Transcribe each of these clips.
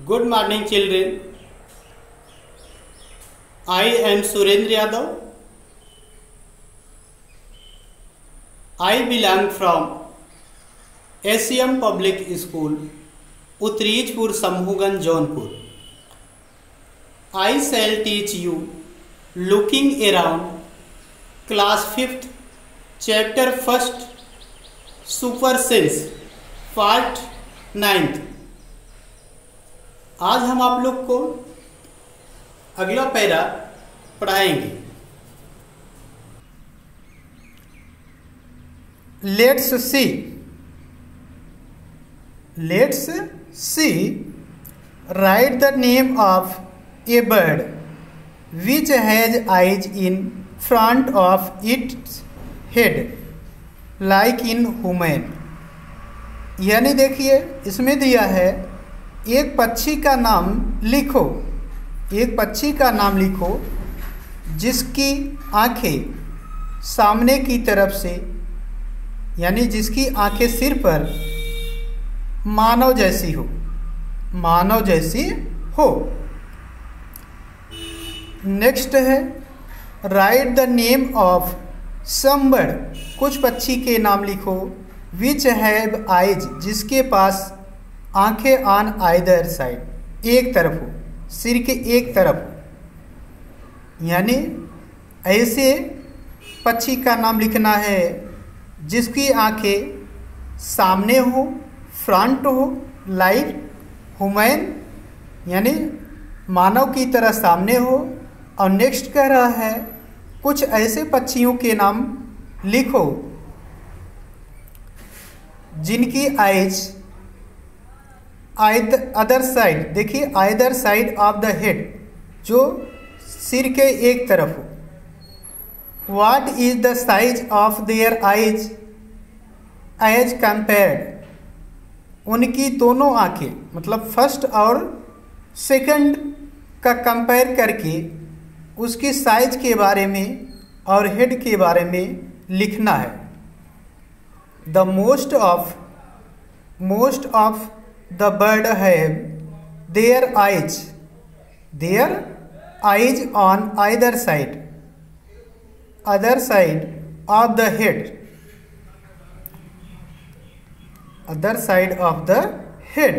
Good morning, children. I am Surendra Yadav. I belong from SCM Public School, Utrijpur, Samhugan, Jaunpur. I shall teach you looking around class 5th, chapter 1st, super sense, part 9th. आज हम आप लोग को अगला para पढ़ाएंगे। Let's see right the name of A bird which has eyes in front of its head like in human. यानी देखिए इसमें दिया है एक पक्षी का नाम लिखो, एक पक्षी का नाम लिखो जिसकी आंखें सामने की तरफ से, यानी जिसकी आंखें सिर पर मानव जैसी हो, मानव जैसी हो। नेक्स्ट है write the name of some bird, कुछ पक्षी के नाम लिखो विच हैव आइज, जिसके पास आंखें ऑन आइदर साइड, एक तरफ हो, सिर के एक तरफ हो। यानी ऐसे पक्षी का नाम लिखना है जिसकी आंखें सामने हो, फ्रंट हो, लाइक ह्यूमन, यानी मानव की तरह सामने हो। और नेक्स्ट कह रहा है कुछ ऐसे पक्षियों के नाम लिखो जिनकी आइज अदर साइड, देखिए either side of the head, जो सिर के एक तरफ हो। What is the size of their eyes as compared, उनकी दोनों आंखें, मतलब फर्स्ट और सेकंड का कंपेयर करके उसकी साइज के बारे में और हेड के बारे में लिखना है। The most of the bird have their eyes on either side of the head,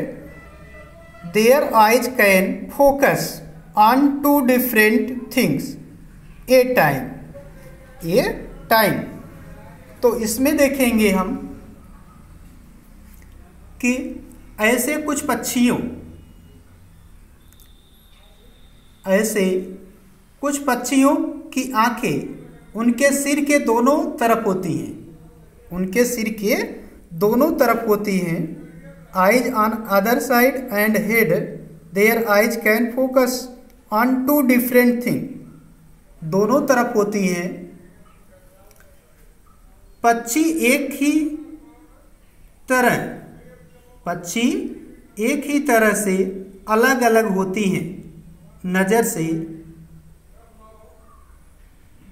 their eyes can focus on two different things a time। तो इसमें देखेंगे हम कि ऐसे कुछ पक्षियों की आंखें उनके सिर के दोनों तरफ होती हैं, उनके सिर के दोनों तरफ होती हैं। Eyes on other side and head, their eyes can focus on two different thing, दोनों तरफ होती हैं। पक्षी एक ही तरह से अलग अलग होती हैं, नज़र से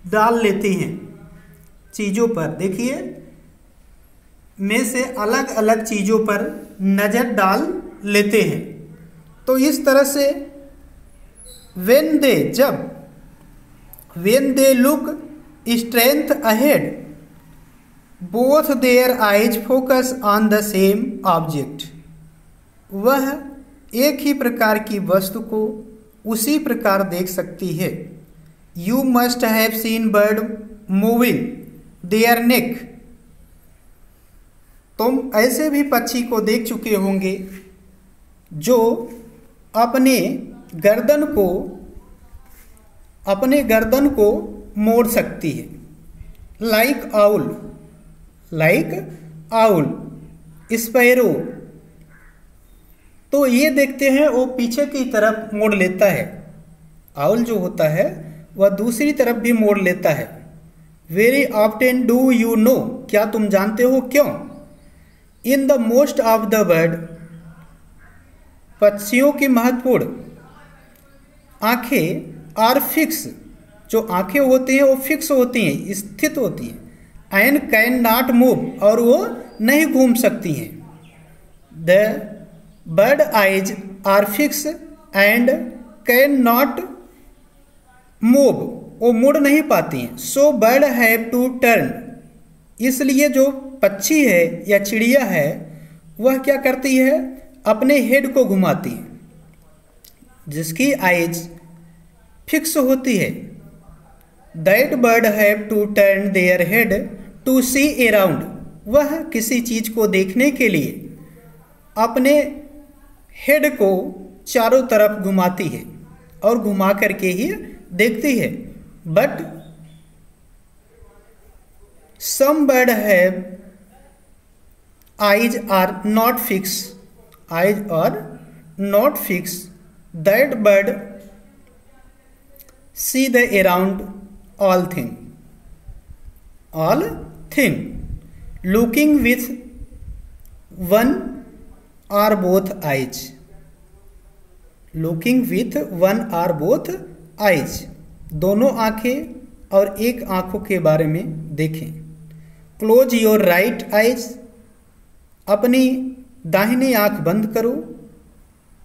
डाल लेती हैं चीज़ों पर, देखिए में से अलग अलग चीज़ों पर नज़र डाल लेते हैं। तो इस तरह से when they look straight ahead, both their eyes focus on the same object, वह एक ही प्रकार की वस्तु को उसी प्रकार देख सकती है। You must have seen bird moving their neck, तुम ऐसे भी पक्षी को देख चुके होंगे जो अपने गर्दन को मोड़ सकती है। लाइक आउल, स्पैरो, तो ये देखते हैं वो पीछे की तरफ मोड़ लेता है, आउल जो होता है वह दूसरी तरफ भी मोड़ लेता है। Very often do you know, क्या तुम जानते हो क्यों? In the most of the bird, पक्षियों की महत्वपूर्ण आंखें आर फिक्स, जो आंखें होती हैं वो फिक्स होती हैं, स्थित होती हैं। एंड कैन नॉट मूव, और वो नहीं घूम सकती हैं। The bird eyes are fix and can not move, वो मुड़ नहीं पाती हैं। So bird have to turn, इसलिए जो पक्षी है या चिड़िया है वह क्या करती है, अपने हेड को घुमाती है, जिसकी आइज फिक्स होती है। That bird have to turn their head to see around, वह किसी चीज को देखने के लिए अपने हेड को चारों तरफ घुमाती है और घुमा करके ही देखती है। But some bird have eyes are not fixed, eyes are not fixed, that bird see the around all thing, looking with one or both eyes, looking with one or both eyes, दोनों आंखें और एक आंखों के बारे में देखें। Close your right eyes, अपनी दाहिनी आंख बंद करो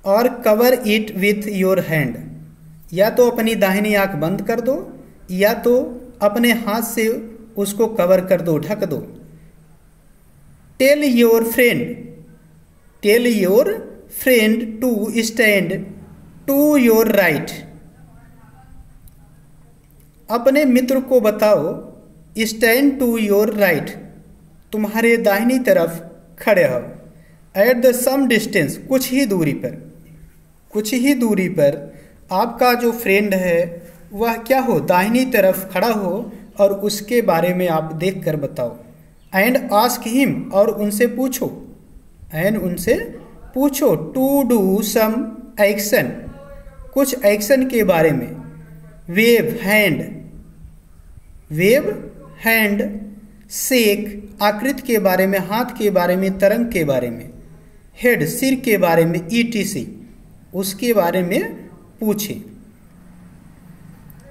और cover it with your hand, या तो अपनी दाहिनी आंख बंद कर दो या तो अपने हाथ से उसको कवर कर दो, ढक दो। Tell your friend to stand to your right, अपने मित्र को बताओ स्टैंड टू योर राइट, तुम्हारे दाहिनी तरफ खड़े हो। एट द सम डिस्टेंस, कुछ ही दूरी पर आपका जो फ्रेंड है वह क्या हो, दाहिनी तरफ खड़ा हो और उसके बारे में आप देख कर बताओ। एंड आस्क हिम, और उनसे पूछो टू डू सम एक्शन, कुछ एक्शन के बारे में। वेव हैंड, शेक आकृति के बारे में, हाथ के बारे में, तरंग के बारे में। हेड सिर के बारे में, ETC उसके बारे में पूछें।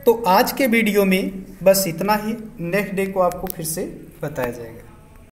तो आज के वीडियो में बस इतना ही, नेक्स्ट डे को आपको फिर से बताया जाएगा।